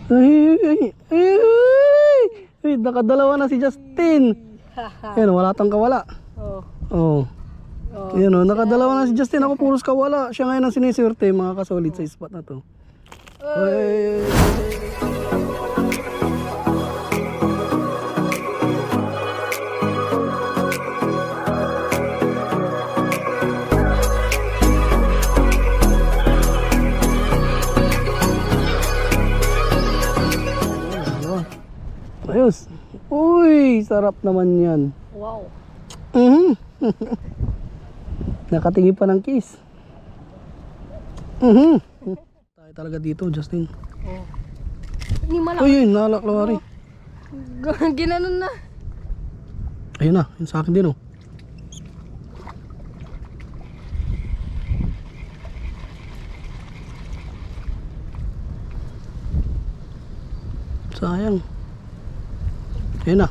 Ay, ay, ay, ay. Ay, nakadalawa na si Justin. Yan, wala tang kawala. Oh. Oh. Oh. Yan o, nakadalawa na si Justin. Ako puros kawala. Siya ngayon ang siniswerte, mga kasolid sa spot na to. Ay. Ayos. Uy, sarap naman yan. Wow. Nakatingin pa ng kiss. Tayo talaga dito, Justin. Oh. Hindi malaki. Uy, yun, nalaklawari. Ginanon na. Ayun na, yun sa akin din oh. Sayang. Ayun na.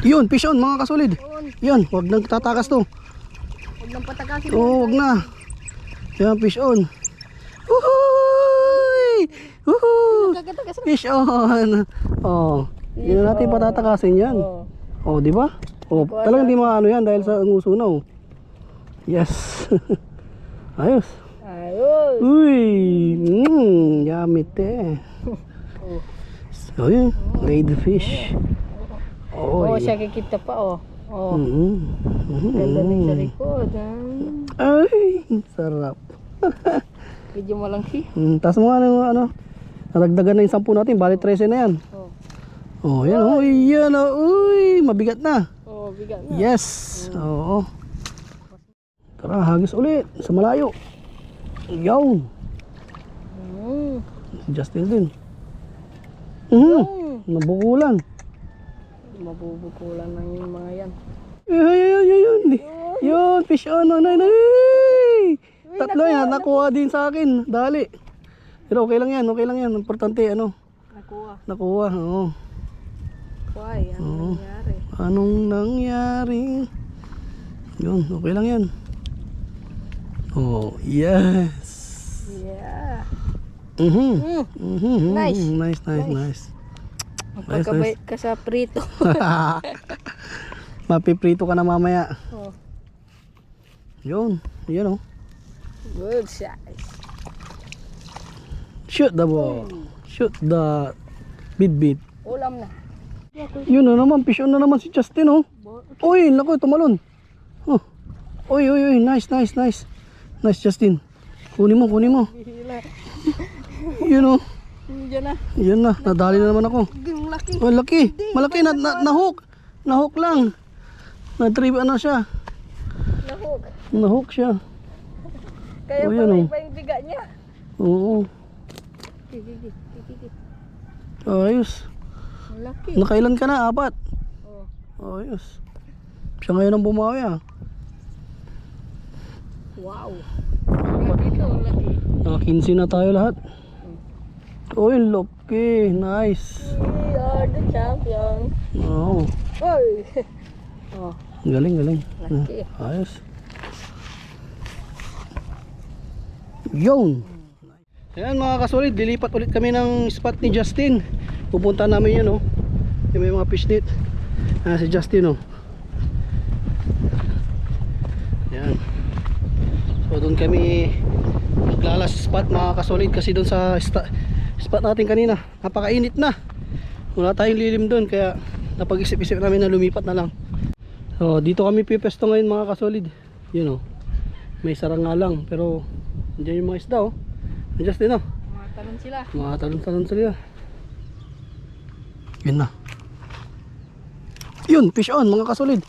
Yun, fish on mga kasolid. Yan, wag nang tatakas to. Huwag nang patakasin. Oo, wag na. Yan, fish on. Uhuy! Uhuy! Fish on. Oh, hindi na natin patatakasin yan. Oh, di ba? Oh, talagang di maano yan dahil sa nguso na oh. Yes. Ayos. Ayos. Uy, yummy te. So yun, laid fish. Oh, siya kikita pa oh. Oh. Ganda din sa likod. Ay, sarap. Medyo malangki. Tapos mo ano, naragdagan na yung 10 natin, bali 13 na yan. Oh. Oh, yan oh, yan oh, uy, mabigat na. Oh, bigat na. Yes, oo. Tara, hagis ulit sa malayo. Yaw. Justin din. Nabukulan. Mabubukulan lang yung mga yan. Yun, fish on. Tatlo yan, nakuha din sa akin. Dali. Pero okay lang yan, okay lang yan. Importante, ano? Nakuha, oo. Why? Anong nangyari? Anong nangyari? Yun, okay lang yan. Oh, yes. Yeah. Nice. Nice. Nice. Magkakabay ka sa prito. Mapiprito ka na mamaya. Oh. Yun, yun oh. Good size. Shoot the ball. Shoot the bit. Ulam na. Yun na naman, fish on na naman si Justin oh. Uy, naku, tumalon. Oh. Uy, nice. Nice Justin. Kunin mo. Yun oh. Yun na, nadali na naman ako. Laki. Oh, laki. Malaki, na-hook. Na-hook lang. Na-trip ano siya. Na-hook siya. Kaya oh, pala iba yung biga niya. Oo. Ayos. Laki. Nakailan ka na? 4? Oh. Ayos. Siya ngayon ang bumawi ah. Wow. Dito, laki. Naka 15 na tayo lahat. Uy, laki. Nice. We are the champion. Wow. Oy. Oh. Galing. Laki. Ayos. Yun. Ayan mga kasolid, dilipat ulit kami ng spot ni Justin. Pupunta namin yan oh. Yung may mga fish net. Si Justin oh. Ayan. So doon kami maglalas spot mga kasolid, kasi doon sa spot natin kanina napakainit na. Wala tayong lilim doon, kaya napag-isip-isip namin na lumipat na lang. So dito kami pipesto ngayon mga kasolid. Yun oh. May sarang nga lang, pero nandiyan yung mga isda oh. Justin oh. Mga talon sila. Yun na. Yun, fish on mga kasolid.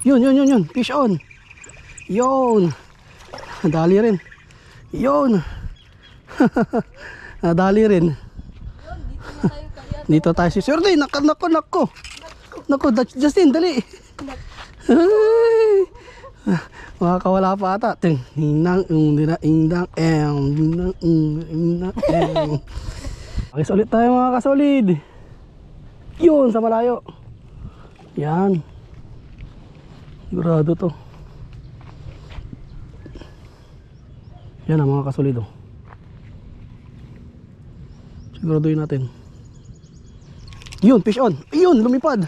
Yun, fish on. Yun. Dali rin. Yun. Dali rin. Dito tayo si Sir. Nako. Justin, dali. Makakawala pa ata. Pakis ulit tayo mga kasolid. Yun, sa malayo. Yan. Sigurado to. Yan ang mga kasolid oh. Siguraduhin natin. Yun, fish on. Yun, lumipad.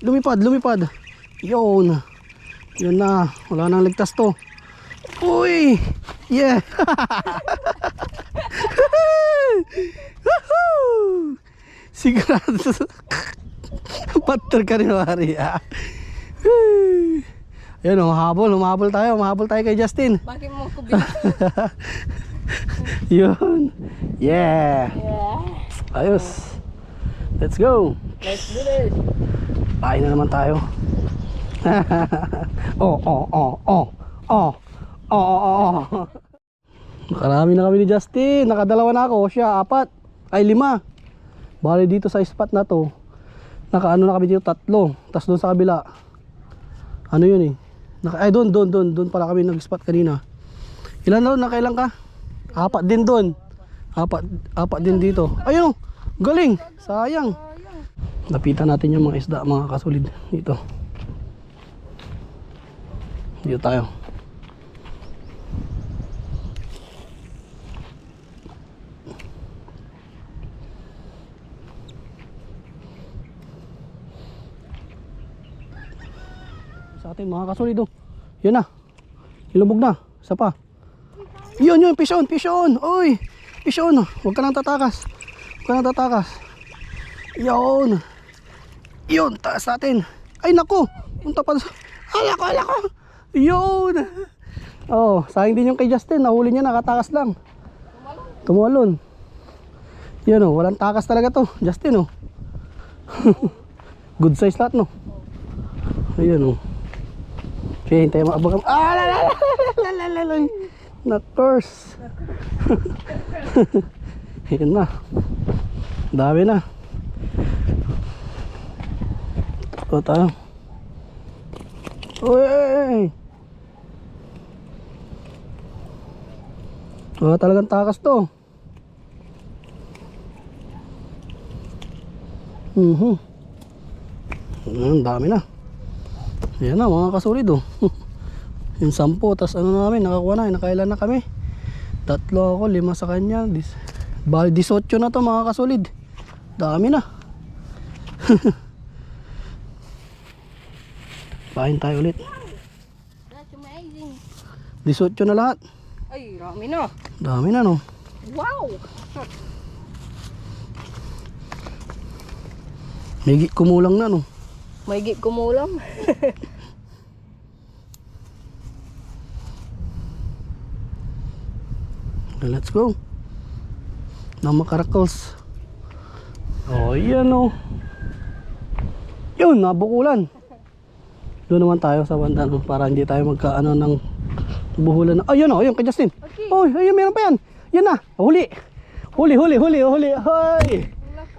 Lumipad. Yun. Yun na. Wala nang ligtas to. Uy! Yeah! Woohoo! Sigurado. Patter ka rin, Mari. Ayan, humahabol tayo kay Justin. Bakit mo ko bilis? Yun. Yeah. Yeah. Ayos. Let's go. Let's do this. Kain na naman tayo. Nakarami na kami ni Justin. Nakadalawa na ako. Siya, 4. Ay, 5. Bali dito sa spot na to. Nakaano na kami dito, 3. Tapos doon sa kabila. Ano yun eh. Ay, doon pala kami nag-spot kanina. Ilan doon? Nakailan ka? 4 din doon. 4 din dito. Ayun, galing. Sayang. Lapitan natin yung mga isda, mga kasulid dito. Dito tayo. Sa atin mga kasulid, oh. Yun na. Ilubog na. Isa pa. Yun, fish on. Oy, fish on. Huwag ka nang tatakas. Yun, taas natin. Ay, naku. Punta pa. Ala ko. Yun. Oh, sayang din yung kay Justin. Nahuli niya, nakatakas lang. Tumalon. Yun, oh. Walang takas talaga to. Justin, oh. Good size lahat, no. Ayun, oh. Okay, hintayin mo. Not first. Yun na. Dami na. Ito tayo. Uy! Wala talagang takas to. Dami na. Yan na mga kasulid, oh. Yung 10, tas ano namin, nakakuha na, nakailan na kami. 3 ako, 5 sa kanya. Bali 18 na to mga kasulid. Dami na. Pahin tayo ulit. That's amazing. 18 na lahat. Ay, dami na. Dami na, no. Wow. May kumulang na, no. May kumulang. Let's go. Nama karakals. Oh, yan, no. Yun, nabukulan. Doon naman tayo sa banda, no, para hindi tayo magkaano ng buhulan na. Ayun, oh, ayun kay Justin. Okay. Oh, ayun, meron pa yan. Yan na, huli. Hoy.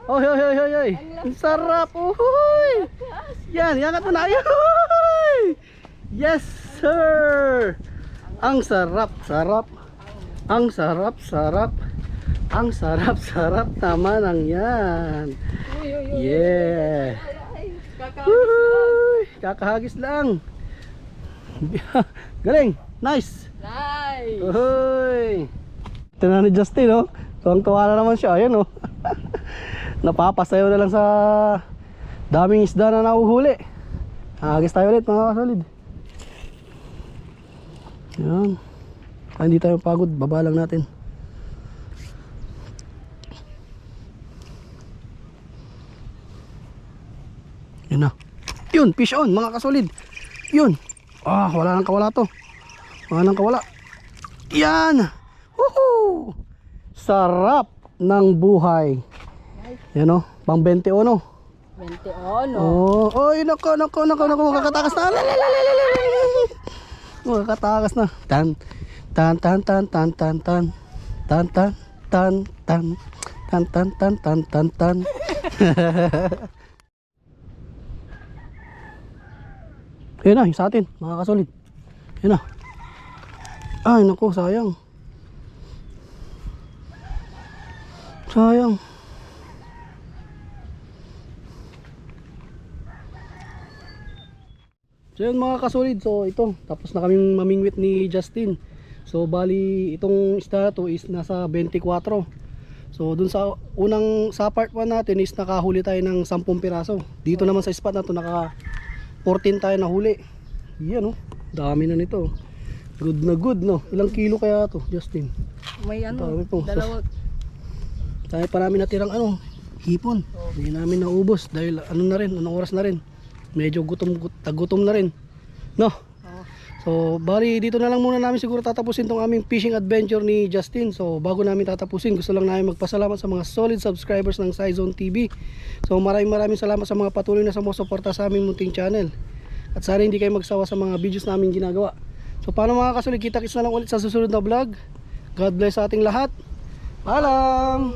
Hoy. Ang sarap. Hoy. Yan, yangat mo na. Hoy. Yes, sir. Ang sarap. Ang sarap naman ang yan. Yeah. Kakahagis lang. Galing. Nice. Uy. Ito na ni Justin, oh. Tuwang-tuwa na naman siya. Ayan, oh. Napapasayaw na lang sa daming isda na nahuhuli. Hagis tayo ulit mga kasolid. Yan. Hindi tayo pagod. Baba lang natin. Yun na. Yun, fish on mga kasolid. Yun. Wala nang kawala to. Yan. Woohoo! Sarap ng buhay. Yan, oh, pang 21. 21. Oy, nako, makakatakas na. Makakatakas na. Tan. Yan na, yung sa atin, mga kasolid. Yan na. Ay, naku, sayang. So yun mga kasolid, so ito, tapos na kaming mamingwit ni Justin. So bali, itong isda to is nasa 24. So dun sa sa part 1 natin is nakahuli tayo ng 10 piraso. Dito naman sa spot na to naka 14 tayo nahuli. Yan oh, dami na nito. Good na good no. Ilang kilo kaya to, Justin? May ano, Dami po. dalawa. Tayo pa namin natirang ano, hipon. Hindi namin naubos dahil ano na rin, anong oras na rin. Medyo gutom na rin. No? So, bali dito na lang muna namin siguro tatapusin tong aming fishing adventure ni Justin. So, bago namin tatapusin, gusto lang namin magpasalamat sa mga solid subscribers ng Cyzone TV. So, maraming salamat sa mga patuloy na sumusuporta sa aming munting channel. At sana hindi kayo magsawa sa mga videos namin ginagawa. So, paano mga kasulig, kita-kits na lang ulit sa susunod na vlog. God bless sa ating lahat. Paalam!